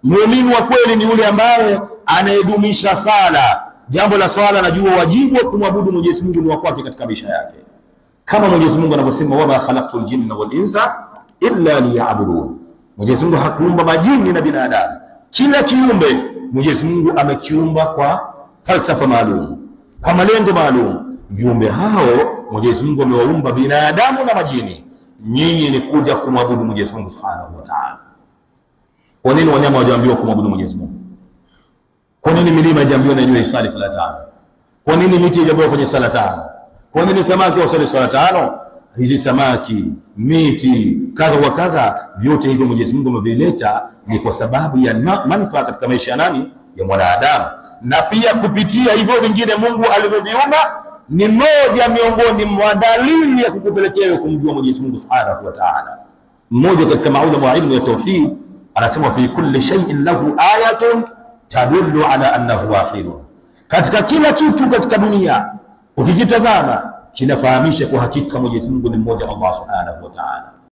Muumini wa kweli ni yule ambaye anayedumisha sala. Jambo la swala, anajua wajibu wa kumwabudu Mwenyezi Mungu ni wa kwake katika maisha yake, kama Mwenyezi Mungu anavyosema, wama khalaqtul jinna wal insa illa liya'budun. Mwenyezi Mungu hakuumba majini na binadamu, kila kiumbe Mwenyezi Mungu amekiumba kwa falsafa maalum, kwa malengo maalum. Viumbe hao Mwenyezi Mungu amewaumba binadamu na majini, nyinyi ni kuja kumwabudu Mwenyezi Mungu Subhanahu wa Ta'ala. Kwa nini wanyama hawajaambiwa kumwabudu Mwenyezi Mungu? Kwa nini milima haijaambiwa na jua isali sala tano? Kwa nini miti haijaambiwa kwenye sala tano? Kwa nini samaki wasali sala tano? Hizi samaki, miti, kadha wa kadha, vyote hivyo Mwenyezi Mungu amevileta ni kwa sababu ya manufaa katika maisha ya nani? Ya mwanadamu. Na pia kupitia hivyo vingine Mungu alivyoviumba ni moja miongoni mwa dalili ya kukupelekea kumjua Mwenyezi Mungu Subhanahu wa Ta'ala. Mmoja katika maulama wa ilmu ya tauhid anasema, fi kulli shay'in lahu ayatun tadullu ala annahu wahid. Katika kila kitu katika dunia ukikitazama kinafahamisha kwa hakika Mwenyezi Mungu ni mmoja, Allah Subhanahu wa Ta'ala.